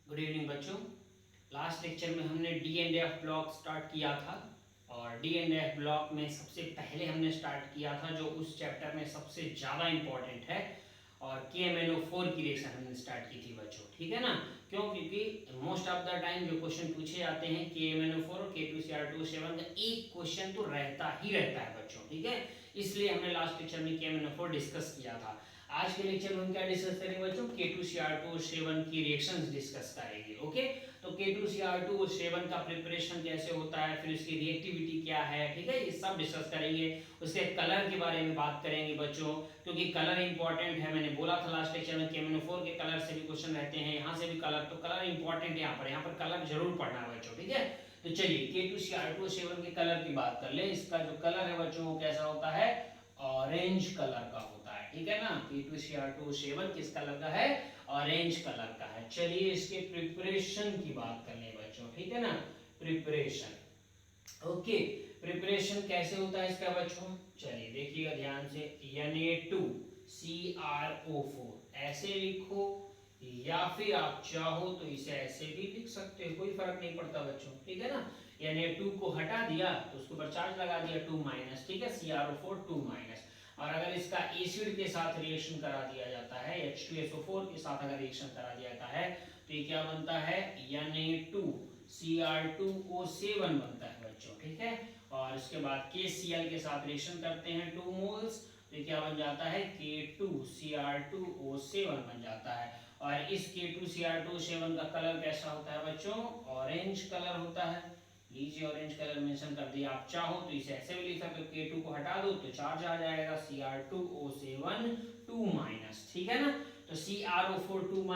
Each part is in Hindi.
गुड इवनिंग बच्चों। लास्ट लेक्चर में हमने D and F block start किया था और डी एंड एफ ब्लॉक में सबसे पहले हमने स्टार्ट किया था जो उस चैप्टर में सबसे ज़्यादा इम्पोर्टेंट है और KMnO4 की रिएक्शन हमने स्टार्ट की थी बच्चों, ठीक है ना। क्यों? क्योंकि मोस्ट ऑफ द टाइम जो क्वेश्चन पूछे जाते हैं KMnO4 और K2Cr2O7 का एक क्वेश्चन तो रहता ही रहता है बच्चों, ठीक है। इसलिए हमने लास्ट लेक्चर में KMnO4 डिस्कस किया था। आज के लेक्चर में हम क्या डिस्कस करेंगे बच्चों? K2Cr2O7 की रिएक्शंस डिस्कस करेंगे। ओके, तो K2Cr2O7 का प्रिपरेशन कैसे होता है, फिर उसकी रिएक्टिविटी क्या है, ठीक है, ये सब डिस्कस करेंगे। उसके कलर के बारे में बात करेंगे बच्चों, क्योंकि कलर इंपॉर्टेंट है। मैंने बोला था लास्ट लेक्चर में KMnO4 के कलर से भी क्वेश्चन रहते हैं, यहाँ से भी कलर, तो कलर इंपॉर्टेंट है। यहाँ पर कलर जरूर पढ़ना है बच्चों, ठीक है। तो चलिए K2Cr2O7 के कलर की बात कर ले। इसका जो कलर है बच्चों वो कैसा होता है? ऑरेंज कलर का होता है, ठीक है ना। K2Cr2O7 किस कलर का है? ऑरेंज कलर का है। चलिए इसके प्रिपरेशन की बात कर ले बच्चों, ठीक है ना। प्रिपरेशन, ओके, प्रिपरेशन कैसे होता है इसका बच्चों? चलिए देखिएगा ध्यान से। Na2CrO4 ऐसे लिखो या फिर आप चाहो तो इसे ऐसे भी लिख सकते हो, कोई फर्क नहीं पड़ता बच्चों, ठीक है ना। Na2 को हटा दिया तो उसके ऊपर चार्ज लगा दिया 2-, ठीक है, CrO4 2-। और अगर इसका एसिड के साथ रिएक्शन करा दिया जाता है, H2SO4 के साथ अगर रिएक्शन करा दिया जाता है तो ये क्या बनता है? Na2Cr2O7 बनता है बच्चों, ठीक है। और इसके बाद KCl के साथ रिएक्शन करते हैं 2 मोल्स, तो ये क्या बन जाता है? K2Cr2O7 बन जाता है। और इस K2Cr2O7 का कलर कैसा होता है बच्चों? ऑरेंज कलर होता है। लीजिए ऑरेंज कलर मेंशन कर दिया। आप चाहो तो इसे ऐसे भी लिख सकते हो, K2 को हटा दो तो चार्ज आ जाएगा Cr2O7 2-, ठीक है ना। तो CrO4 2-,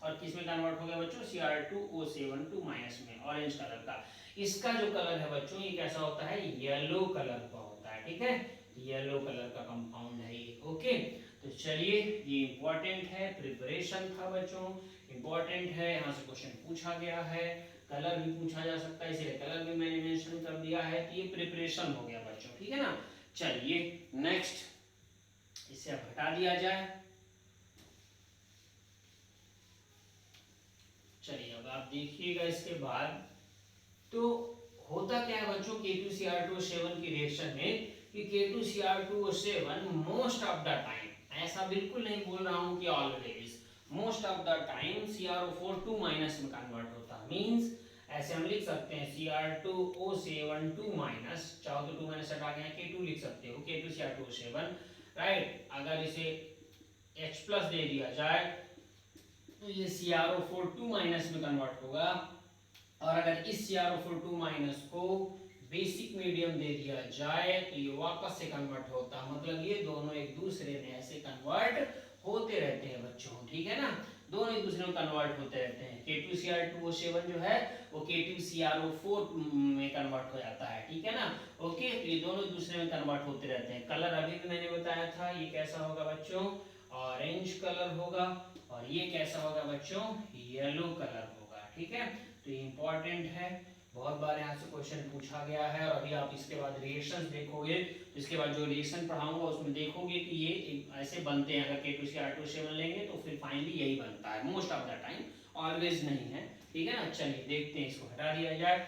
और किस में कन्वर्ट हो गया बच्चों? Cr2O7 2- में, ऑरेंज कलर का। इसका जो कलर है बच्चों ये कैसा होता है? येलो कलर का होता है, ठीक है। येलो कलर का कंपाउंड है ये, ओके। तो चलिए ये इंपॉर्टेंट है, प्रिपरेशन था बच्चों, इंपॉर्टेंट है, यहाँ से क्वेश्चन पूछा गया है, कलर भी पूछा जा सकता है, इसलिए कलर भी मैंने मेंशन कर दिया है। तो ये प्रिपरेशन हो गया बच्चों, ठीक है ना। चलिए नेक्स्ट, इसे अब हटा दिया जाए। चलिए अब आप देखिएगा इसके बाद तो होता क्या है बच्चों K2Cr2O7 की रिएक्शन में कि K2Cr2O7 most of the time, ऐसा बिल्कुल नहीं बोल रहा हूं कि always, most of the time CrO4 2- में कन्वर्ट होता है। मींस ऐसे हम लिख सकते हैं Cr2O7 2-, चाहो तो 2- हटा के K2 लिख सकते हो, K2Cr2O7, राइट। अगर इसे H+ दे दिया जाए तो ये CrO4 2- में कन्वर्ट होगा। और अगर इस CrO4 2- को बेसिक मीडियम दे दिया जाए तो ये वापस से कन्वर्ट होता है। मतलब ये दोनों एक दूसरे में ऐसे कन्वर्ट होते रहते हैं बच्चों, ठीक है ना। दोनों एक दूसरे में कन्वर्ट होते रहते हैं। K2Cr2O7 जो है वो K2CrO4 में कन्वर्ट हो जाता है, ठीक है ना। ओके, तो ये दोनों एक दूसरे में कन्वर्ट होते रहते हैं। कलर अभी भी मैंने बताया था, ये कैसा होगा बच्चों? ऑरेंज कलर होगा। और ये कैसा होगा बच्चों? येलो कलर होगा, ठीक है। तो इंपॉर्टेंट है, बहुत बार यहाँ से क्वेश्चन पूछा गया है। और अभी आप इसके बाद रिएक्शंस देखोगे तो इसके बाद जो रिएक्शन पढ़ाऊंगा उसमें देखोगे कि ये ऐसे बनते हैं। अगर K2Cr2O7 लेंगे तो फिर फाइनली यही बनता है, most of the time, always नहीं है, ठीक है ना। चलिए देखते हैं, इसको हटा दिया जाए।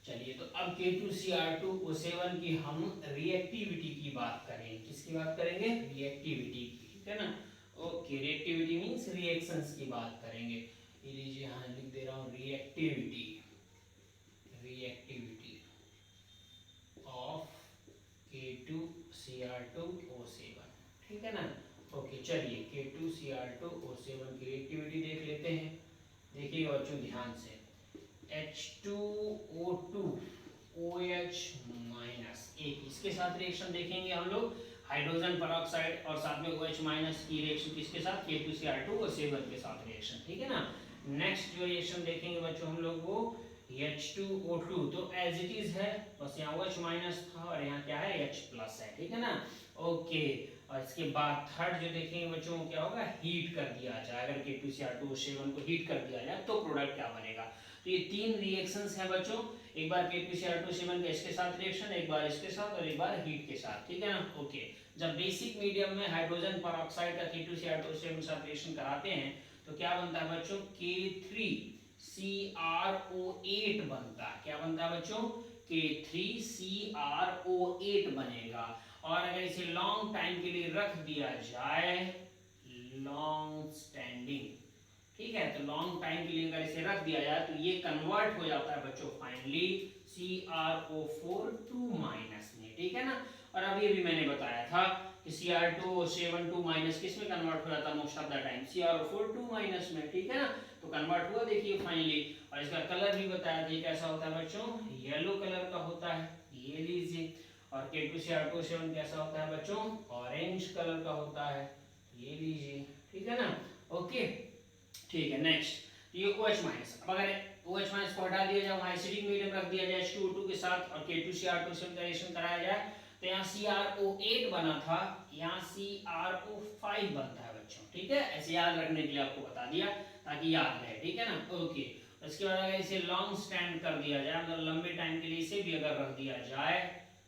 चलिए तो अब K2Cr2O7 की हम रिएक्टिविटी की बात करेंगे। किसकी बात करेंगे? रिएक्टिविटी की, ठीक है ना। ओके, रिएक्टिविटी मींस रिएक्शंस की बात करेंगे। ये लीजिए यहाँ लिख दे रहा हूँ रिएक्टिविटी, रिएक्टिविटी ऑफ K2Cr2O7, ठीक है ना। ओके, चलिए K2Cr2O7 की रिएक्टिविटी देख लेते हैं। देखिएगा बच्चों ध्यान से, H2O2 OH- एक इसके साथ रिएक्शन देखेंगे हम लोग, हाइड्रोजन पेरोक्साइड, और साथ में OH- की रिएक्शन किसके साथ? K2Cr2O7 के साथ रिएक्शन, ठीक है ना। नेक्स्ट जो रिएक्शन देखेंगे बच्चों हम लोग वो H2O2, तो एज इट इज है, बस यहाँ OH- था और यहाँ क्या है? H+ है, ठीक है ना। ओके, और इसके बाद थर्ड जो देखेंगे बच्चों क्या होगा? हीट कर दिया जाए। अगर K2Cr2O7 को हीट कर दिया जाए तो प्रोडक्ट क्या बनेगा? तो ये तीन रिएक्शंस हैं बच्चों, एक बार K2Cr2O7 का इसके साथ रिएक्शन, एक बार इसके साथ, और एक बार हीट के साथ, ठीक है ना। ओके, जब बेसिक मीडियम में हाइड्रोजन पेरोक्साइड का K2Cr2O7 के साथ रिएक्शन कराते हैं तो क्या बनता है बच्चों, K3CrO8 बनता है। क्या बनता है बच्चों, K3CrO8 बनेगा। और अगर इसे लॉन्ग टाइम के लिए रख दिया जाए, लॉन्ग स्टैंडिंग, ठीक है, तो लॉन्ग टाइम के लिए अगर इसे रख दिया जाए तो ये कन्वर्ट हो जाता है बच्चों फाइनली CrO4 2 माइनस में, ठीक है ना। और अभी अभी मैंने बताया था कि Cr2O7 2 माइनस किस में कन्वर्ट हो जाता है most of the time, CrO4 2 minus में, ठीक है ना। तो कन्वर्ट हुआ देखिए फाइनली। और इसका कलर भी बताया था कैसा होता है बच्चों, येलो कलर का होता है, ये लीजिए। और K2Cr2O7 कैसा होता है बच्चों, ऑरेंज कलर का होता है, ये लीजिए, ठीक है ना। ओके, ठीक है। नेक्स्ट ये OH माइनस, अब अगर OH माइनस को हटा दिया जाए, वहां एसिडिक मीडियम रख दिया जाए H2O2 के साथ और K2Cr2 का रिएक्शन कराया जाए, तो यहाँ CrO8 बना था, यहाँ CrO5 बनता है बच्चों, ठीक है। ऐसे याद रखने के लिए आपको बता दिया ताकि याद रहे, ठीक है ना। ओके, उसके बाद अगर इसे लॉन्ग स्टैंड कर दिया जाए, मतलब लंबे टाइम के लिए इसे भी अगर रख दिया जाए,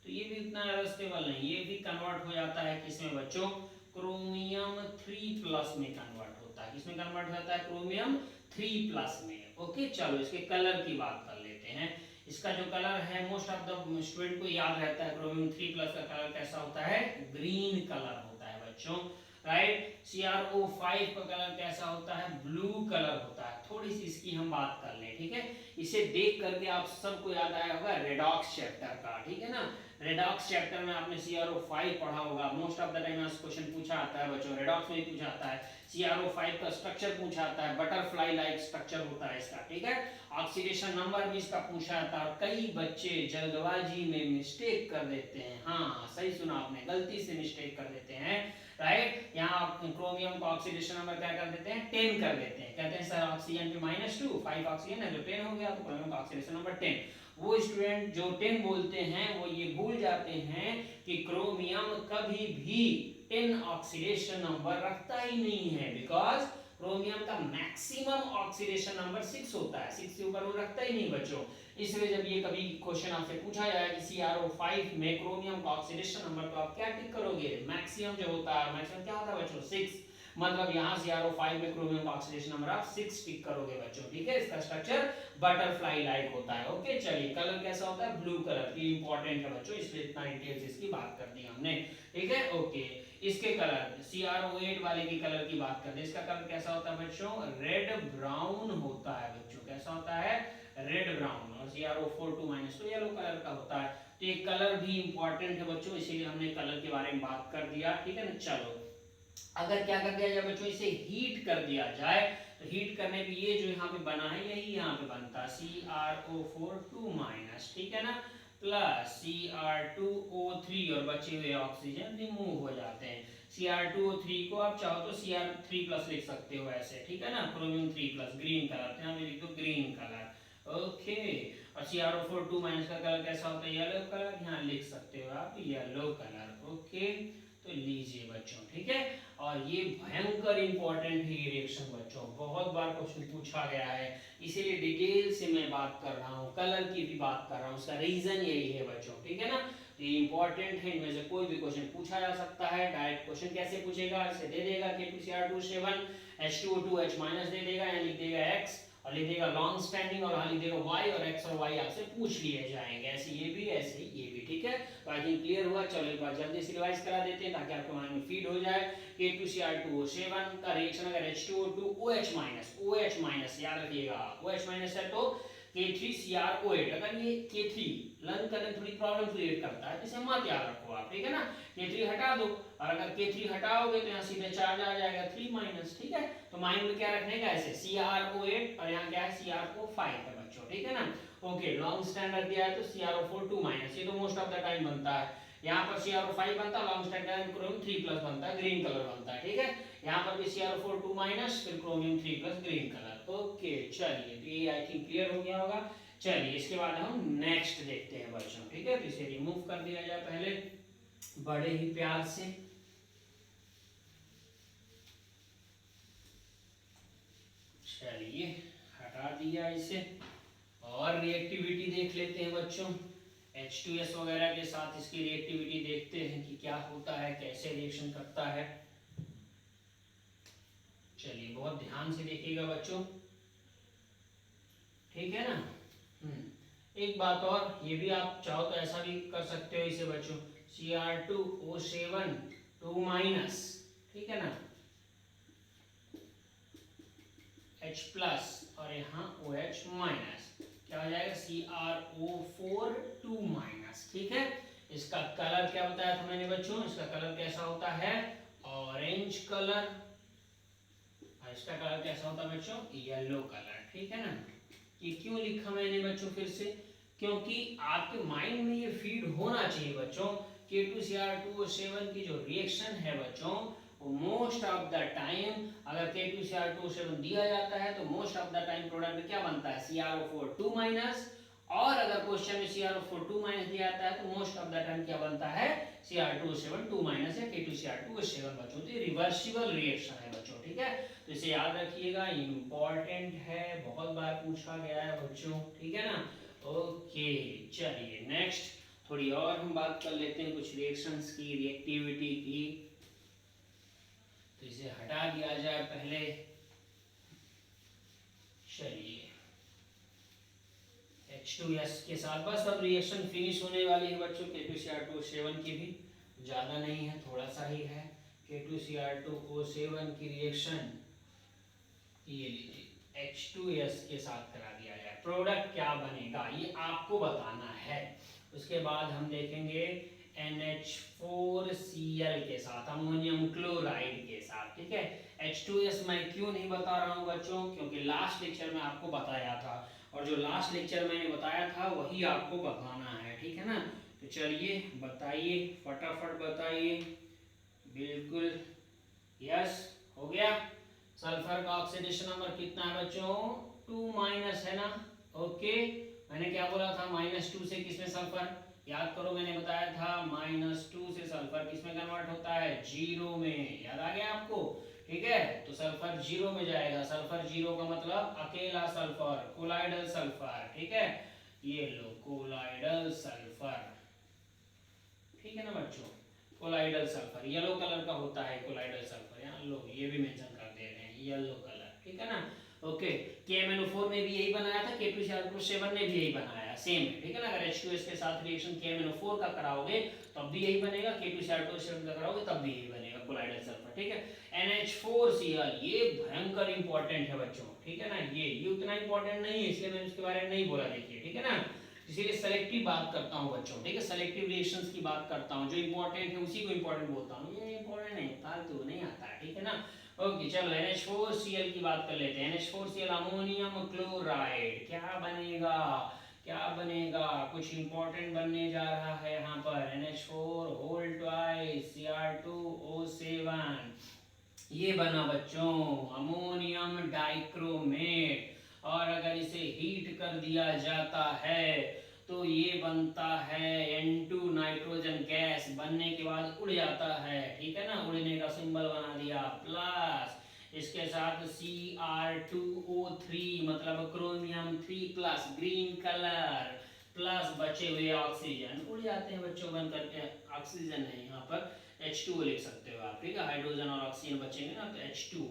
तो ये भी इतना स्टेबल नहीं, ये भी कन्वर्ट हो जाता है किसमें बच्चों, क्रोमियम 3+ में कन्वर्ट होता है। किसमें कन्वर्ट होता है, क्रोमियम 3+ में। ओके, चलो इसके कलर की बात कर लेते हैं। इसका जो कलर है मोस्ट ऑफ द स्टूडेंट को याद रहता है, क्रोमियम 3+ का कलर कैसा होता है, ग्रीन कलर होता है बच्चों, राइट। CrO5 का कलर कैसा होता है, ब्लू कलर होता है। थोड़ी सी इसकी हम बात कर लें, ठीक है। इसे देख करके आप सबको याद आया होगा रेडॉक्स चैप्टर का, ठीक है ना। रेडॉक्स चैप्टर में आपने CrO5 पढ़ा होगा, मोस्ट ऑफ द टाइम यहाँ क्वेश्चन पूछा आता है बच्चों, रेडॉक्स में ही पूछा आता है। CrO5 का स्ट्रक्चर पूछा आता है, बटरफ्लाई लाइक स्ट्रक्चर होता है इसका, ठीक है। ऑक्सीडेशन नंबर भी इसका पूछा आता है। और कई बच्चे जल्दबाजी में मिस्टेक कर देते हैं, हाँ सही सुना आपने, गलती से मिस्टेक कर देते हैं, राइट। यहाँ क्रोमियम का ऑक्सीडेशन नंबर क्या कर देते हैं, 10 कर देते हैं। कहते हैं सर ऑक्सीजन पे -2, 5 ऑक्सीजन है तो 10 हो गया, तो क्रोमियम का ऑक्सीडेशन नंबर 10। वो स्टूडेंट जो 10 बोलते हैं वो ये भूल जाते हैं कि क्रोमियम कभी भी 10 ऑक्सीडेशन नंबर रखता ही नहीं है, बिकॉज क्रोमियम का मैक्सिमम ऑक्सीडेशन नंबर 6 होता है, 6 से ऊपर वो रखता ही नहीं बच्चों। इसलिए जब ये कभी क्वेश्चन आपसे पूछा जाए कि CrO5 में क्रोमियम का ऑक्सीडेशन नंबर, तो आप क्या टिक करोगे, मैक्सिमम जो होता है, मैक्सिमम क्या होता है बच्चों, 6, मतलब यहाँ CrO5 में क्रोमियम का ऑक्सीडेशन नंबर आप 6 टिक करोगे बच्चों, ठीक है। इसका स्ट्रक्चर बटरफ्लाई लाइक होता है। ओके, चलिए कलर कैसा होता है, ब्लू कलर, ये इंपॉर्टेंट है बच्चों, इसलिए इतना डिटेल्स इसकी बात कर दी हमने, ठीक है। ओके, इसके कलर, CrO8 वाले के कलर की बात करते हैं। इसका कलर कैसा होता है बच्चों, रेड ब्राउन होता है बच्चों, कैसा होता है, रेड ब्राउन। और CrO4 2- तो येलो कलर का होता है। तो ये कलर भी इंपॉर्टेंट है बच्चों, इसीलिए हमने कलर के बारे में बात कर दिया, ठीक है ना। चलो अगर क्या कर दिया जाए बच्चों, इसे हीट कर दिया जाए, तो हीट करने पे ये जो यहाँ पे बना है यही यहाँ पे बनता है CrO4 2-, ठीक है ना, प्लस Cr2O3, और बचे हुए ऑक्सीजन रिमूव हो जाते हैं। Cr2O3 को आप चाहो तो Cr3+ लिख सकते हो ऐसे, ठीक है ना, क्रोमियम 3+, ग्रीन कलर, यहाँ पे लिख दो ग्रीन कलर। ओके, और CrO4 2- का कलर कैसा होता है, येलो कलर, यहाँ लिख सकते हो आप येलो कलर। ओके, तो लीजिए बच्चों, ठीक है। और ये भयंकर इंपॉर्टेंट है ये रिएक्शन बच्चों, बहुत बार क्वेश्चन पूछा गया है, इसीलिए डिटेल से मैं बात कर रहा हूँ, कलर की भी बात कर रहा हूँ, उसका रीजन यही है बच्चों, ठीक है ना। ये इंपॉर्टेंट है, इनमें से कोई भी क्वेश्चन पूछा जा सकता है। डायरेक्ट क्वेश्चन कैसे पूछेगा, इसे दे देगा K2Cr2O7 H2O2H- दे देगा, यहाँ लिख देगा x और लिख देगा लॉन्ग स्टैंडिंग, और यहाँ लिख देगा y, और x और y आपसे पूछ लिए जाएंगे, ऐसे ये भी ऐसे ये भी, ठीक है। तो आई थिंक क्लियर हुआ। चलो एक बार जल्दी से रिवाइज करा देते हैं ताकि आपके माइंड में फीड हो जाए। K2Cr2O7 का रिएक्शन अगर H2O2OH- याद रखिएगा, OH- है तो K3Cr8, अगर ये K3 लर्न करने में थोड़ी प्रॉब्लम क्रिएट करता है तो इसे मत याद रखो आप, ठीक है ना। K3 हटा दो, और अगर K3 हटाओगे तो यहाँ सीधे चार्ज आ जाएगा 3-, ठीक है। तो माइंड में क्या रखने का, ऐसे CrO8 और यहाँ क्या है CrO5 है बच्चों, ठीक है ना। ओके, लॉन्ग स्टैंड रख दिया है तो CrO4 2-, ये तो मोस्ट ऑफ द टाइम बनता है। यहाँ पर CrO5 बनता है, लॉन्ग स्टैंड क्रोमियम 3+ बनता है, ग्रीन कलर बनता है, ठीक है। यहाँ पर भी CrO4 2-, फिर क्रोमियम 3+ ग्रीन कलर। ओके, चलिए तो ये आई थिंक क्लियर हो गया होगा। चलिए इसके बाद हम नेक्स्ट देखते हैं बच्चों, ठीक है। तो इसे रिमूव कर दिया जाए पहले बड़े ही प्यार से। चलिए हटा दिया इसे, और रिएक्टिविटी देख लेते हैं बच्चों, H2S वगैरह के साथ इसकी रिएक्टिविटी देखते हैं कि क्या होता है, कैसे रिएक्शन करता है। चलिए बहुत ध्यान से देखिएगा बच्चों, ठीक है ना। एक बात और, ये भी आप चाहो तो ऐसा भी कर सकते हो इसे बच्चों, Cr2O7 2 माइनस, ठीक है ना, H प्लस और यहाँ OH माइनस, क्या हो जाएगा CrO4 2 माइनस, ठीक है। इसका कलर क्या बताया था मैंने बच्चों, इसका कलर कैसा होता है, ऑरेंज कलर, और इसका कलर कैसा होता है बच्चों, येलो कलर, ठीक है ना। ये क्यों लिखा मैंने बच्चों फिर से, क्योंकि आपके माइंड में ये फीड होना चाहिए बच्चों, K2Cr2O7 की जो रिएक्शन है बच्चों, मोस्ट ऑफ द टाइम अगर K2Cr2O7 दिया जाता है तो most of the time product में क्या बनता है CrO4 2 माइनस, और अगर क्वेश्चन में CrO4 2 माइनस दिया जाता है तो मोस्ट ऑफ द टाइम क्या बनता है Cr2O7 2 माइनस या K2Cr2O7 बच्चों। तो ये रिवर्सिबल रिएक्शन है बच्चों, ठीक है। तो इसे याद रखिएगा, इम्पोर्टेंट है, बहुत बार पूछा गया है बच्चों, ठीक है ना। ओके चलिए नेक्स्ट थोड़ी और हम बात कर लेते हैं कुछ रिएक्शंस की, रिएक्टिविटी की। तो इसे हटा दिया जाए पहले, चलिए H2S के साथ बस अब रिएक्शन फिनिश होने वाली है बच्चों। K2Cr2O7 की भी ज़्यादा नहीं है, थोड़ा सा ही है। K2Cr2O7 की रिएक्शन ये लीजिए H2S के साथ करा दिया जाए, प्रोडक्ट क्या बनेगा ये आपको बताना है। उसके बाद हम देखेंगे NH4Cl के साथ, अमोनियम क्लोराइड के साथ, ठीक है। H2S मैं क्यों नहीं बता रहा हूँ बच्चों, क्योंकि लास्ट लेक्चर में आपको बताया था, और जो लास्ट लेक्चर मैंने बताया था वही आपको बताना है, ठीक है ना। तो चलिए बताइए, फटाफट बताइए, बिल्कुल यस हो गया। सल्फर का ऑक्सीडेशन नंबर कितना है बच्चों, 2 माइनस है ना, ओके। मैंने क्या बोला था, -2 से किसमें सल्फर, याद करो मैंने बताया था -2 से सल्फर किसमें कन्वर्ट होता है, 0 में, याद आ गया आपको, ठीक है। तो सल्फर 0 में जाएगा, सल्फर 0 का मतलब अकेला सल्फर, कोलाइडल सल्फर, ठीक है। ये लो कोलाइडल सल्फर, ठीक है ना बच्चों। कोलाइडल सल्फर येलो कलर का होता है, कोलाइडल सल्फर, यहाँ लो ये भी मेंशन कर दे रहे हैं, येलो कलर, ठीक है ना। ओके, KMnO4 ने भी यही बनाया था, K2Cr2O7 ने भी यही बनाया, सेम है, ठीक है ना। अगर H2S के साथ रिएक्शन KMnO4 का कराओगे तब भी यही बनेगा, K2Cr2O7 का कराओगे तब भी यही बनेगा, कोलाइडल सल्फर, ठीक है। NH4Cl ये भयंकर इंपॉर्टेंट है बच्चों, ठीक है ना। ये उतना इंपॉर्टेंट नहीं है इसलिए मैंने उसके बारे में नहीं बोला, देखिए, ठीक है ना। इसीलिए सेलेक्टिव बात करता हूँ बच्चों, ठीक है, सेलेक्टिव रिएक्शंस की बात करता हूँ, जो इंपॉर्टेंट है उसी को इंपॉर्टेंट बोलता हूँ, ये इंपॉर्टेंट नहीं, फालतू नहीं आता है, ठीक है ना। ओके चलो NH4Cl की बात कर लेते हैं। NH4Cl अमोनियम क्लोराइड, क्या बनेगा, क्या बनेगा, कुछ इंपॉर्टेंट बनने जा रहा है यहाँ पर। NH4 होल ट्वाइस Cr2O7 ये बना बच्चों अमोनियम डाइक्रोमेट, और अगर इसे हीट कर दिया जाता है तो ये बनता है N2 नाइट्रोजन गैस, बनने के बाद उड़ जाता है, ठीक है ना, उड़ने का सिंबल बना दिया, प्लस इसके साथ Cr2O3 मतलब chromium 3 plus green colour, plus बचे हुए ऑक्सीजन उड़ जाते हैं बच्चों बन करके, ऑक्सीजन नहीं यहाँ पर H2O लिख सकते हो आप, ठीक है, हाइड्रोजन और ऑक्सीजन बचेंगे ना तो H2O,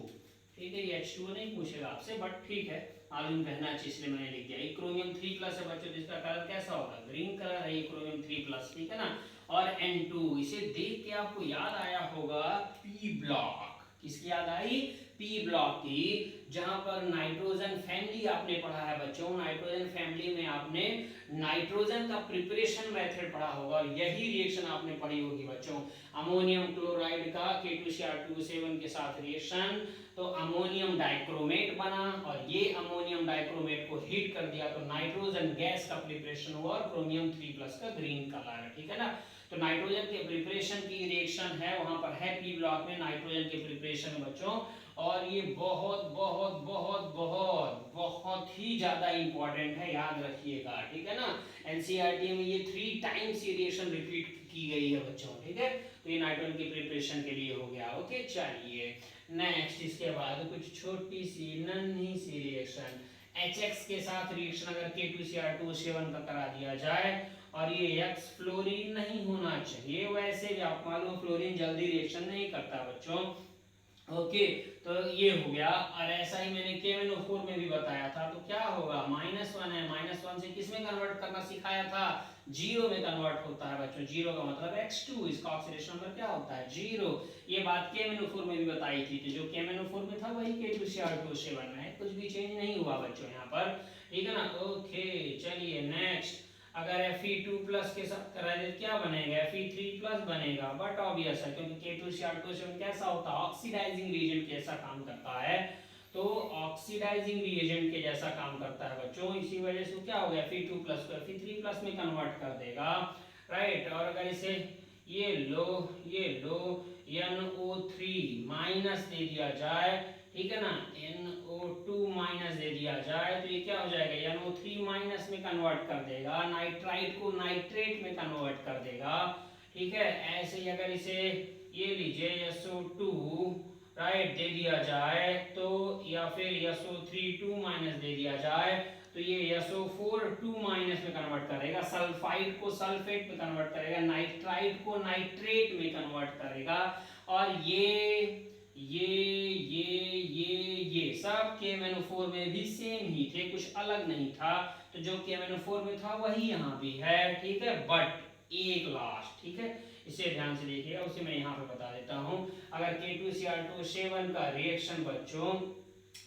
ठीक है। ये H2O नहीं पूछेगा आपसे, बट ठीक है, मालूम रहना चाहिए इसलिए मैंने लिख दिया। ये क्रोमियम 3 प्लस है बच्चों, जिसका कलर कैसा होगा, ग्रीन कलर है, ये क्रोमियम 3 प्लस, ठीक है ना। और N2 इसे देख के आपको याद आया होगा P ब्लॉक, किसकी याद आई, P ब्लॉक की, जहां पर नाइट्रोजन फैमिली आपने पढ़ा है बच्चों, नाइट्रोजन फैमिली में आपने नाइट्रोजन का प्रिपरेशन मेथड पढ़ा होगा, यही रिएक्शन आपने पढ़ी होगी बच्चों। अमोनियम क्लोराइड का K2Cr2O7 के साथ रिएक्शन, तो अमोनियम डाइक्रोमेट बना, और ये अमोनियम डाइक्रोमेट को हीट कर दिया तो नाइट्रोजन गैस का प्रिपरेशन हुआ, और क्रोमियम 3 प्लस का ग्रीन कलर, ठीक है ना। तो नाइट्रोजन के प्रिपरेशन की रिएक्शन है, वहां पर है P ब्लॉक में नाइट्रोजन के प्रिपरेशन बच्चों, और ये बहुत बहुत बहुत बहुत बहुत ही ज्यादा इंपॉर्टेंट है, याद रखिएगा, ठीक है ना। एनसीईआरटी में ये 3 टाइम्स ये रिएक्शन रिपीट की गई है बच्चों, ठीक है। तो ये नाइट्रोजन के प्रिपरेशन के लिए हो गया, ओके। चलिए नेक्स्ट, इसके बाद कुछ छोटी सी नन्ही सी रिएक्शन, HX के साथ रिएक्शन अगर K2Cr2O7 का करा दिया जाए, और ये X फ्लोरीन नहीं होना चाहिए, वैसे भी आप मालूम फ्लोरीन जल्दी रिएक्शन नहीं करता बच्चों, ओके, तो ये हो गया। और ऐसा ही मैंने KMnO4 में भी बताया था, तो क्या होगा, -1 है, -1 से किस में कन्वर्ट करना सिखाया था, 0 में कन्वर्ट होता है बच्चों। 0 का मतलब X2, इसका ऑक्सीडेशन नंबर क्या होता है, 0। ये बात KMnO4 में भी बताई थी, तो जो KMnO4 में था वही K2Cr2O7 में है, कुछ भी चेंज नहीं हुआ बच्चों यहाँ पर, ठीक है ना। ओके, चलिए नेक्स्ट। अगर Fe2+ के साथ करा दे क्या बनेगा, Fe3+ बनेगा, बट ऑब्वियस है क्योंकि K2Cr2O7 कैसा होता है, ऑक्सीडाइजिंग रिएजेंट जैसा काम करता है, तो ऑक्सीडाइजिंग रिएजेंट के जैसा काम करता है बच्चों, इसी वजह से क्या हो गया, Fe2+ को Fe3+ में कन्वर्ट कर देगा, राइट। और अगर इसे ये लो NO3- दे दिया जाए, ठीक है ना, NO2- दे दिया जाए, तो ये क्या हो जाएगा, NO3- में कन्वर्ट कर देगा, नाइट्राइट को नाइट्रेट में कन्वर्ट कर देगा, ठीक है। ऐसे ही अगर इसे ये लीजिए SO2 राइट दे दिया जाए, तो या फिर SO3 दे दिया जाए, तो ये SO4 में कन्वर्ट करेगा, सल्फाइड को सल्फेट में कन्वर्ट करेगा, नाइट्राइट को नाइट्रेट में कन्वर्ट करेगा, और ये सब KMnO4 में भी सेम ही थे, कुछ अलग नहीं था, तो जो KMnO4 में था वही यहाँ भी है, ठीक है। बट एक लास्ट, ठीक है, इसे ध्यान से देखिएगा, उसे मैं यहाँ पे बता देता हूँ। अगर K2Cr2O7 का रिएक्शन बच्चों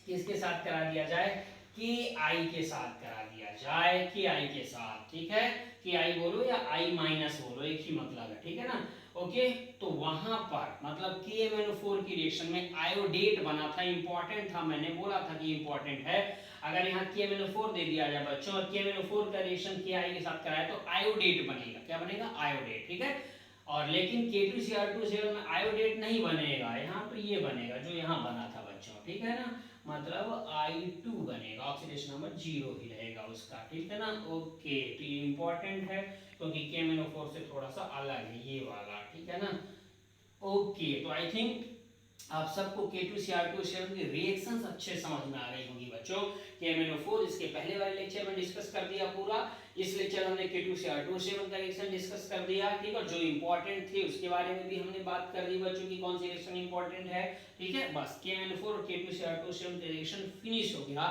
किसके साथ करा दिया जाए, Ki के साथ करा दिया जाए, Ki के साथ, ठीक है, Ki बोलो या I- बोलो, एक ही मतलब है, ठीक है ना। ओके, तो वहां पर मतलब KMnO4 की रिएक्शन में आयोडेट बना था, इंपॉर्टेंट था, मैंने बोला था कि इंपॉर्टेंट है। अगर यहाँ KMnO4 दे दिया जाए बच्चों और KMnO4 का रिएक्शन Ki के साथ कराए, तो आयोडेट बनेगा, क्या बनेगा, आयोडेट, ठीक है। और लेकिन K2Cr2O7 में आयोडेट नहीं बनेगा, यहाँ तो ये बनेगा जो यहाँ बना था बच्चों, ठीक है ना, मतलब I2 बनेगा, ऑक्सीडेशन नंबर 0 ही रहेगा उसका, ठीक है ना। ओके, तो ये इंपॉर्टेंट है क्योंकि KMnO4 से थोड़ा सा अलग है ये वाला, ठीक है ना। ओके, तो आई थिंक आप सबको K2Cr2O7 की रिएक्शंस अच्छे समझ में आ गई होंगी बच्चों। KMnO4 इसके पहले वाले लेक्चर में डिस्कस कर दिया पूरा, इस लेक्चर में हमने K2Cr2O7 का रिएक्शन डिस्कस कर दिया, ठीक है, और जो इंपॉर्टेंट थे उसके बारे में भी हमने बात कर दी बच्चों की कौन सी रिएक्शन इंपॉर्टेंट है, ठीक है। बस KMnO4 और K2Cr2O7 का रिएक्शन फिनिश हो गया।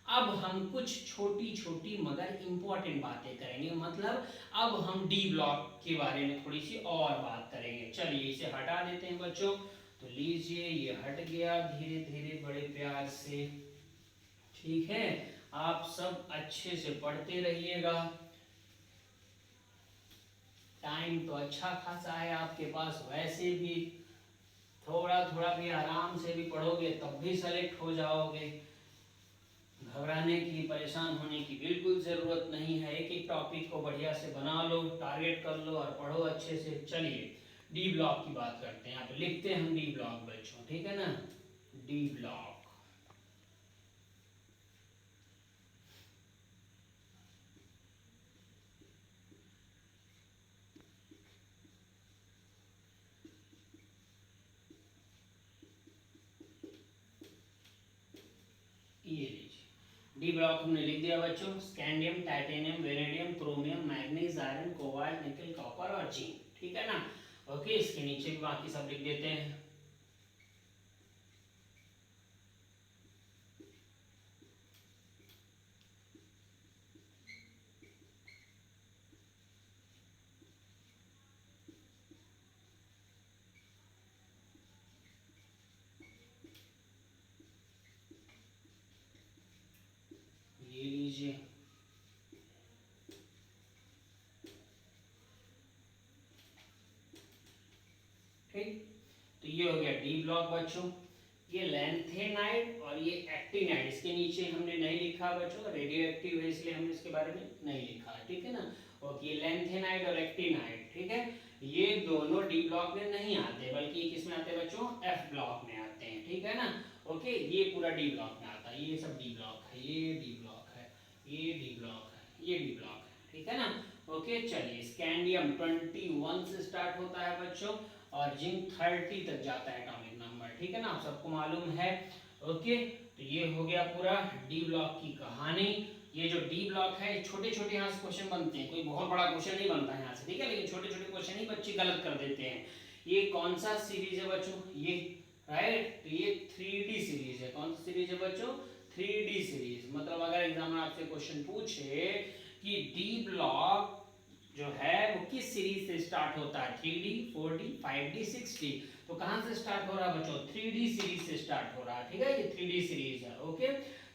अब हम कुछ छोटी छोटी मगर इंपॉर्टेंट बातें करेंगे, मतलब अब हम डी ब्लॉक के बारे में थोड़ी सी और बात करेंगे। चलिए इसे हटा देते हैं बच्चों, तो लीजिए ये हट गया धीरे धीरे बड़े प्यार से, ठीक है। आप सब अच्छे से पढ़ते रहिएगा, टाइम तो अच्छा खासा है आपके पास, वैसे भी थोड़ा थोड़ा भी आराम से भी पढ़ोगे तब भी सेलेक्ट हो जाओगे, घबराने की परेशान होने की बिल्कुल ज़रूरत नहीं है। एक एक टॉपिक को बढ़िया से बना लो, टारगेट कर लो और पढ़ो अच्छे से। चलिए डी ब्लॉक की बात करते हैं, यहाँ पे लिखते हैं हम डी ब्लॉक बच्चों, ठीक है ना, डी ब्लॉक। ये लीजिए डी ब्लॉक हमने लिख दिया बच्चों, scandium, titanium, vanadium, chromium, manganese, iron, cobalt, निकल, कॉपर और जिंक, ठीक है ना। ओके, इसके नीचे भी बाकी सब लिख देते हैं। ये लीजिए, ठीक, तो ये हो गया डी ब्लॉक बच्चों। ये लैंथेनाइड और ये एक्टिनाइड, इसके नीचे हमने नहीं लिखा बच्चों, रेडियो एक्टिव है इसलिए हमने इसके बारे में नहीं लिखा, ठीक है ना। ओके, लैंथेनाइड और एक्टिनाइड, ठीक है, ये दोनों डी ब्लॉक में नहीं आते, बल्कि किस में आते हैं बच्चों, एफ ब्लॉक में आते हैं, ठीक है ना। ओके, ये पूरा डी ब्लॉक में आता है, ये सब डी ब्लॉक है, ये डी ब्लॉक है, ये डी ब्लॉक है, ये डी ब्लॉक है, ठीक है ना। ओके, चलिए स्कैंडियम 21 से स्टार्ट होता है बच्चों और जिंक 30 तक जाता है एटॉमिक नंबर, ठीक है ना, आप सबको मालूम है। ओके, तो ये हो गया पूरा डी ब्लॉक की कहानी। ये जो डी ब्लॉक है, छोटे छोटे यहाँ से क्वेश्चन बनते हैं, कोई बहुत बड़ा क्वेश्चन नहीं बनता है यहाँ से, ठीक है, लेकिन छोटे छोटे क्वेश्चन ही बच्चे गलत कर देते हैं। ये कौन सा सीरीज है बच्चों, ये राइट। तो ये 3D सीरीज है। कौन सी सीरीज है बच्चों? 3D series. मतलब अगर एग्जामिनर आपसे क्वेश्चन पूछे कि डी ब्लॉक जो है वो किस सीरीज से स्टार्ट होता है, 3D, 4D, 5D, 6D, तो कहां से स्टार्ट हो रहा है बच्चों? 3D सीरीज से स्टार्ट हो रहा है। ठीक है, ये 3D सीरीज है। ओके,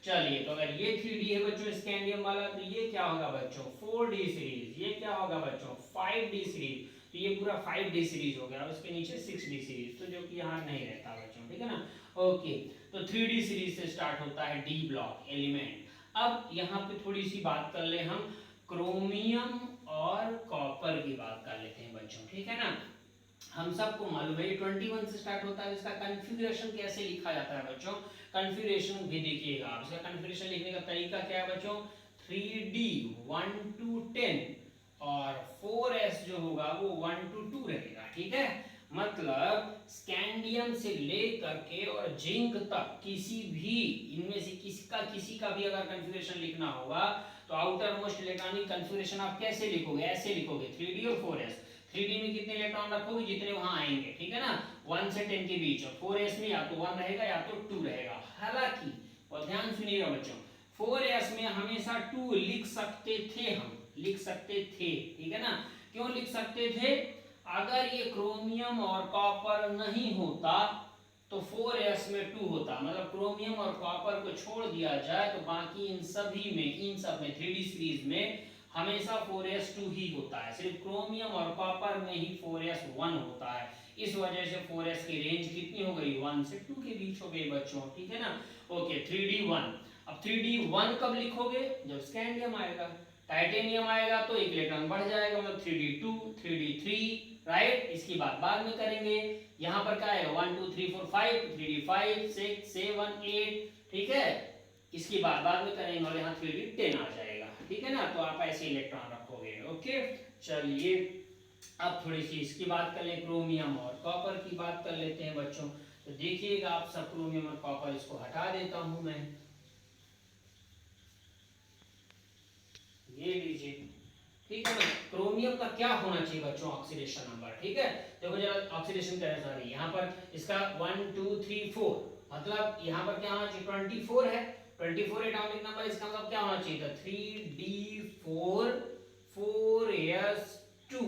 चलिए, तो अगर ये 3D है बच्चों स्कैंडियम वाला, तो ये क्या होगा बच्चों? 4D series. ये क्या होगा बच्चों? 5D series. तो ये पूरा 5D सीरीज हो गया। और उसके नीचे 6D सीरीज, तो जो कि यहाँ नहीं रहता बच्चों। ठीक है ना। ओके, तो 3D सीरीज से स्टार्ट होता है डी ब्लॉक एलिमेंट। अब यहाँ पे थोड़ी सी बात कर ले हम क्रोमियम और कॉपर की बात कर लेते हैं बच्चों। ठीक है ना। हम सबको मालूम है 21 से स्टार्ट होता है। इसका कन्फिगरेशन कैसे लिखा जाता है बच्चों? कन्फिगरेशन भी देखिएगा आप। इसका कन्फिगरेशन लिखने का तरीका क्या है बच्चों? 3D 1 to 10 और 4s जो होगा वो 1 to 2 रहेगा। ठीक है, मतलब स्कैंडियम से लेकर के और जिंक तक किसी भी इनमें से किसी का भी अगर कन्फिगरेशन लिखना होगा तो आउटर मोस्ट इलेक्ट्रॉनिक कन्फिगरेशन आप कैसे लिखोगे? ऐसे लिखोगे 3D और 4s। 3D में कितने इलेक्ट्रॉन रखोगे? जितने वहां आएंगे। ठीक है ना, 1 से 10 के बीच। और 4s में या तो 1 रहेगा या तो 2 रहेगा। हालांकि, और ध्यान सुनिएगा बच्चों, 4s में हमेशा 2 लिख सकते थे, हम लिख सकते थे। ठीक है ना। क्यों लिख सकते थे? अगर ये क्रोमियम और कॉपर नहीं होता तो 4s में 2 होता। मतलब क्रोमियम और कॉपर को छोड़ दिया जाए तो बाकी इन सब में 3D सीरीज में हमेशा 4s2 ही होता है। सिर्फ क्रोमियम और कॉपर में ही 4s1 होता है। इस वजह से 4s की रेंज कितनी हो गई? 1 से 2 के बीच हो गई बच्चों। ठीक है ना। Okay, 3D1। अब 3D1 कब लिखोगे? जब स्कैंडियम आएगा। टाइटेनियम आएगा तो एक इलेक्ट्रॉन बढ़ जाएगा, मतलब 3D2, 3D3, राइट। इसकी बात बाद में करेंगे। यहाँ पर क्या है? 1 2 3 4 5, 3D5, 6, 7, 8। ठीक है, इसकी बात बाद में करेंगे। और यहाँ 3D10 आ जाएगा। ठीक है ना। तो आप ऐसे इलेक्ट्रॉन रखोगे। ओके, चलिए, अब थोड़ी सी इसकी बात कर लें, क्रोमियम और कॉपर की बात कर लेते हैं बच्चों। तो देखिएगा आप सब, क्रोमियम और कॉपर इसको हटा देता हूं मैं। ये लीजिए। ठीक है ना। क्रोमियम का क्या होना चाहिए बच्चों? Oxidation number. ठीक है, देखो जरा ऑक्सीडेशन कैसे आ रही है। यहाँ पर इसका 1 2 3 4, मतलब यहाँ पर क्या होना चाहिए? 24 है। 24 एटॉमिक नंबर। इसका मतलब क्या होना चाहिए था? 3D4 4s2,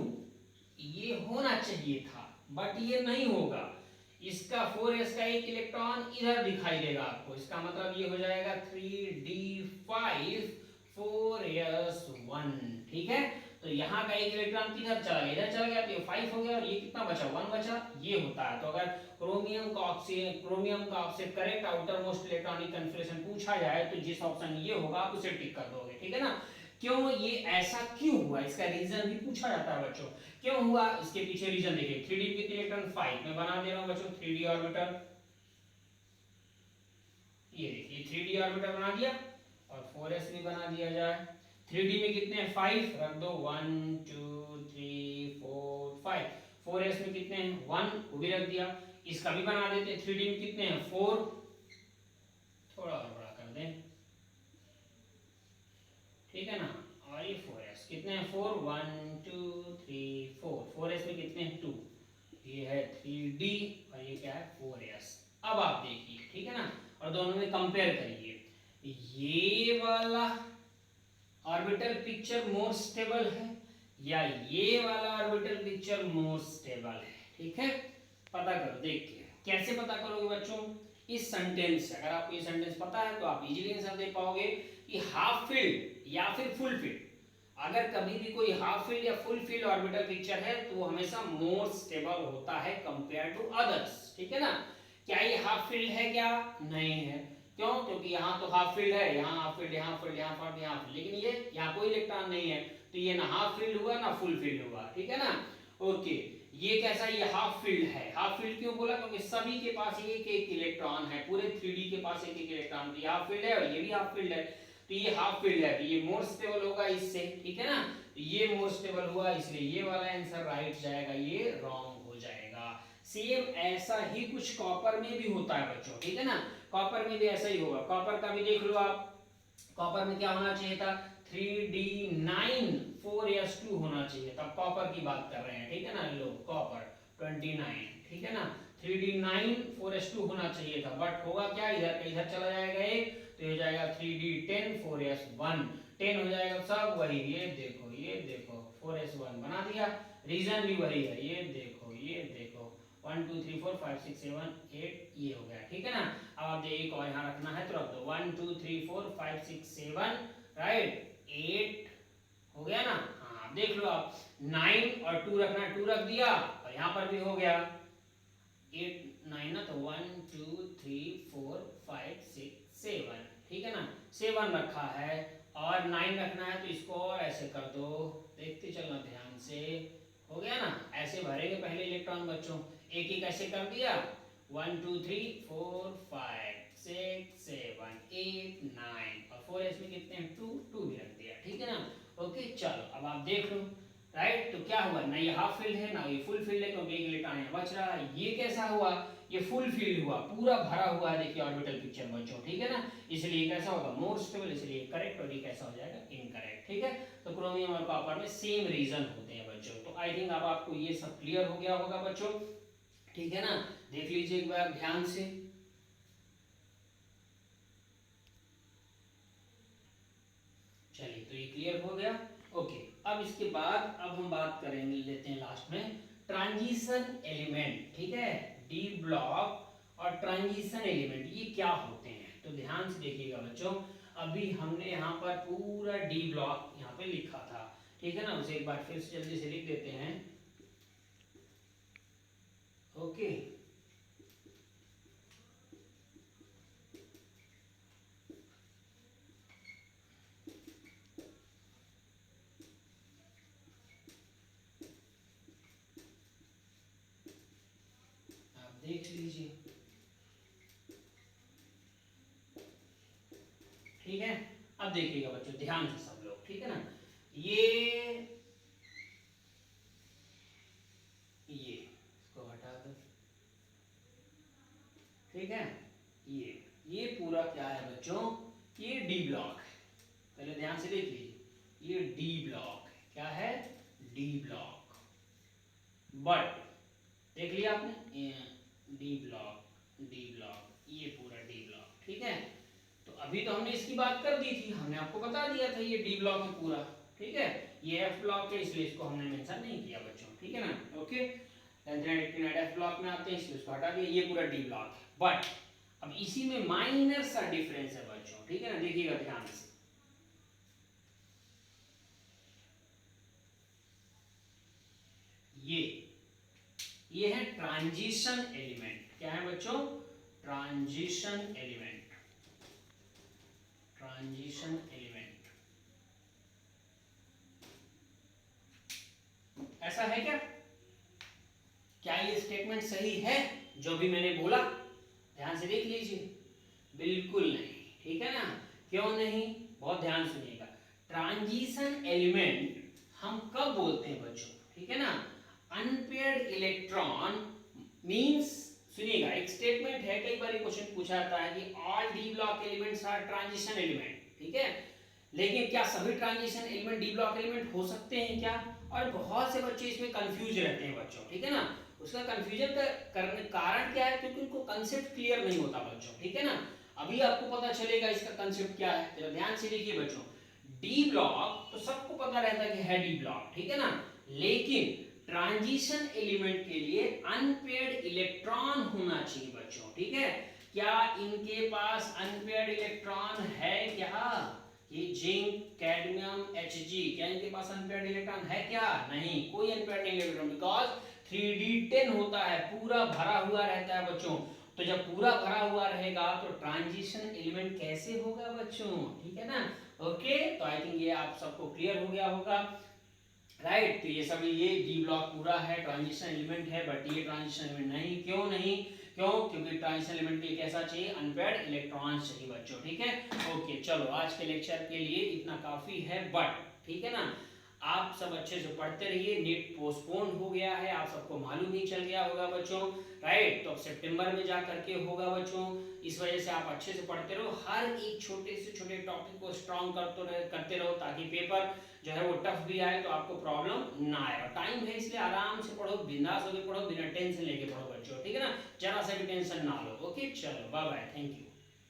ये होना चाहिए था, बट ये नहीं होगा। इसका 4s का एक इलेक्ट्रॉन इधर दिखाई देगा आपको। इसका मतलब ये हो जाएगा 3D5 4s1। ठीक है, तो यहाँ का एक इलेक्ट्रॉन किधर चला गया? इधर चला गया, तो ये 5 हो गया। और ये कितना बचा? 1 बचा। ये होता है। तो अगर क्रोमियम का आपसे correct outer most electronic configuration पूछा जाए तो जिस ऑप्शन ये होगा आप उसे टिक कर दोगे। ठीक है ना। क्यों ये ऐसा क्यों हुआ? इसका रीजन भी पूछा जाता है बच्चों। क्यों हुआ? इसके पीछे रीजन देखिए। 3D विद इलेक्ट्रॉन 5 मैं बना दे रहा हूं बच्चों 3D ऑर्बिटल। ये देखिए 3D ऑर्बिटल बना दिया और 4s भी बना दिया जाए। 3D में कितने हैं? 5 रख दो। 1 2 3 4 5। 4s में कितने हैं? 1, वो भी रख दिया। इसका भी बना देते हैं। 3D में कितने हैं? 4, थोड़ा और बड़ा कर दें। ठीक है ना। और ये 4s कितने हैं? 4 1 2 3 4। 4s में कितने हैं? 2। ये है 3D और ये क्या है? 4s। अब आप देखिए। ठीक है ना। और दोनों में कंपेयर करिए। ये वाला ऑर्बिटल पिक्चर मोर स्टेबल है या ये वाला ऑर्बिटल पिक्चर मोर स्टेबल है? ठीक है, पता करो। देखिए कैसे पता करोगे बच्चों? इस सेंटेंस से। अगर आपको ये सेंटेंस पता है तो आप इजीली आंसर दे पाओगे कि हाफ फिल्ड या फिर फुल फिल्ड। अगर कभी भी कोई हाफ फिल्ड या फुल फिल्ड ऑर्बिटल पिक्चर है तो वो हमेशा मोर स्टेबल होता है कंपेयर टू अदर्स। ठीक है ना। क्या ये हाफ फिल्ड है? क्या नहीं है। क्यों? क्योंकि यहाँ तो हाफ फील्ड है, यहाँ हाफ फील्ड, यहाँ फील्ड, यहाँ फील्ड, यहाँ फील्ड, लेकिन ये यहाँ कोई इलेक्ट्रॉन नहीं है, तो ये ना हाफ फील्ड हुआ ना फुल फील्ड हुआ। ठीक है ना। ओके, ये कैसा? ये हाफ फील्ड है। हाफ फील्ड क्यों बोला? क्योंकि सभी के पास एक एक इलेक्ट्रॉन है। पूरे 3D के पास एक एक इलेक्ट्रॉन, तो ये हाफ फील्ड है और ये भी हाफ फील्ड है, तो ये हाफ फील्ड है, तो ये मोर स्टेबल होगा इससे। ठीक है ना। तो ये मोर स्टेबल हुआ, इसलिए ये वाला आंसर राइट जाएगा, ये रॉन्ग हो जाएगा। सेम ऐसा ही कुछ कॉपर में भी होता है बच्चों। ठीक है ना। कॉपर में भी ऐसा ही होगा। कॉपर का भी देख लो आप। कॉपर में क्या होना चाहिए था? 3D9 4s2 होना चाहिए, तब कॉपर की बात कर रहे हैं। ठीक है ना। लो कॉपर 29। ठीक है ना। 3d9 4s2 होना चाहिए था, बट होगा क्या, इधर का इधर चला जाएगा एक, तो ये हो जाएगा 3d10 4s1, 10 हो जाएगा, सब वही, ये देखो 4s1 बना दिया, रीजन भी वही है, ये देखो 1 2 3 4 5 6 7 8, ये हो गया, ठीक है ना। अब आप देखिए एक और यहाँ रखना है तो रख दो, 1 2 3 4 5 6 7, राइट, 8 हो गया ना। हाँ देख लो आप, 9 और 2 रखना है, 2 रख दिया, और यहाँ पर भी हो गया 8 9 ना, तो 1 2 3 4 5 6 7, ठीक है ना, 7 रखा है, और 9 रखना है, तो इसको और ऐसे कर दो, देखते चलना ध्यान से, हो गया ना। ऐसे भरेंगे पहले इलेक्ट्रॉन बच्चों, एक एक ऐसे कर दिया, 1 2 3 4 5 6 7 8 9, और 4s में कितने हैं, 2 भी रख दिया, ठीक है ना। ओके चलो अब आप देख लो, राइट, तो क्या हुआ, ना ये हाफ फील्ड है ना ये फुल फील्ड है, क्योंकि एक इलेक्ट्रॉन यहाँ बच रहा है। ये कैसा हुआ, ये फुल फील्ड हुआ, पूरा भरा हुआ है, देखिए ऑर्बिटल पिक्चर बच्चों, ठीक है ना। इसलिए कैसा होगा, मोर स्टेबल, इसलिए करेक्ट, और ये कैसा हो जाएगा, इनकरेक्ट, ठीक है। तो क्रोमियम और कॉपर में सेम रीजन होते हैं बच्चों। तो आई थिंक अब आपको ये सब क्लियर हो गया होगा बच्चों, ठीक है ना। देख लीजिए एक बार ध्यान से, चलिए तो ये क्लियर हो गया। ओके, अब इसके बाद अब हम बात करेंगे, लेते हैं लास्ट में ट्रांजिशन एलिमेंट, ठीक है, डी ब्लॉक और ट्रांजिशन एलिमेंट, ये क्या होते हैं, तो ध्यान से देखिएगा बच्चों। अभी हमने यहाँ पर पूरा डी ब्लॉक यहाँ पे लिखा था, ठीक है ना, उसे एक बार फिर से जल्दी से लिख देते हैं। ओके, आप देख लीजिए, ठीक है। अब देखिएगा बच्चों ध्यान से सब लोग, ठीक है ना, ये इसको हटा दो, ठीक है। ये पूरा क्या है बच्चों, ये डी ब्लॉक है, पहले ध्यान से देखिए, ये डी ब्लॉक है, क्या है, डी ब्लॉक, बट देख लिया आपने, डी ब्लॉक, ये पूरा डी ब्लॉक, ठीक है। तो अभी तो हमने इसकी बात कर दी थी, हमने आपको बता दिया था ये डी ब्लॉक है पूरा, ठीक है। ये एफ ब्लॉक है, इसलिए इसको हमने मेंशन नहीं किया बच्चों, ठीक है ना। ओके, एफ ब्लॉक में आते हैं, इसलिए इसको हटा दिया, ये पूरा डी ब्लॉक है। बट अब इसी में माइनर सा डिफरेंस है बच्चों, ठीक है ना, देखिएगा ध्यान से, ये है ट्रांजिशन एलिमेंट, क्या है बच्चों, ट्रांजिशन एलिमेंट, ऐसा है क्या ये स्टेटमेंट सही है जो भी मैंने बोला, ध्यान से देख लीजिए, बिल्कुल नहीं, ठीक है ना। क्यों नहीं, बहुत ध्यान सुनिएगा, ट्रांजिशन एलिमेंट हम कब बोलते हैं बच्चों, ठीक है ना, अनपेयर्ड इलेक्ट्रॉन मींस, सुनिएगा एक स्टेटमेंट है, कई बार क्वेश्चन पूछा जाता है कि all D block elements are transition element, ठीक है, लेकिन क्या सभी transition element D block element हो सकते हैं क्या, और बहुत से बच्चे इसमें कंफ्यूज रहते हैं बच्चों, ठीक है ना। उसका कंफ्यूजन का करने कारण क्या है, क्योंकि उनको कांसेप्ट क्लियर नहीं होता बच्चों, ठीक है ना। अभी आपको पता चलेगा इसका कांसेप्ट क्या है, जरा ध्यान से देखिए बच्चों। डी ब्लॉक तो सबको पता रहता है कि है डी ब्लॉक, ठीक है ना, लेकिन ट्रांजिशन एलिमेंट के लिए अनपेयर्ड इलेक्ट्रॉन होना चाहिए बच्चों, ठीक है। क्या इनके पास अनपेयर्ड इलेक्ट्रॉन है क्या, ये जिंक कैडमियम Hg, क्या इनके पास अनपेयर्ड इलेक्ट्रॉन है क्या, नहीं, कोई अनपेयर्ड इलेक्ट्रॉन, बिकॉज 3d10 होता है, पूरा भरा हुआ रहता है बच्चों। तो जब पूरा भरा हुआ रहेगा तो ट्रांजिशन एलिमेंट कैसे होगा बच्चों, ठीक है ना। ओके, तो आई थिंक ये आप सबको क्लियर हो गया होगा, राइट। तो ये सब, ये डी ब्लॉक पूरा है, ट्रांजिशन एलिमेंट है, बट ये ट्रांजिशन एलिमेंट नहीं, क्यों नहीं, क्योंकि ट्रांजिशन एलिमेंट के लिए कैसा चाहिए, अनपेयर्ड इलेक्ट्रॉन्स चाहिए बच्चों, ठीक है। ओके चलो, आज के लेक्चर के लिए इतना काफी है, बट ठीक है ना, आप सब अच्छे से पढ़ते रहिए। नीट पोस्टपोन हो गया है, आप सबको मालूम ही चल गया होगा बच्चों, राइट। तो अब सितंबर में जा करके होगा बच्चों। इस वजह से आप अच्छे से पढ़ते रहो, हर एक छोटे से छोटे टॉपिक को स्ट्रॉन्ग करते रहो, ताकि पेपर जो है वो टफ भी आए तो आपको प्रॉब्लम ना आए। और टाइम है इसलिए आराम से पढ़ो, बिंदास होकर पढ़ो, बिना टेंशन लेके पढ़ो बच्चों, ठीक है ना, जरा सा भी टेंशन ना लो। ओके, चलो बाय बाय, थैंक यू।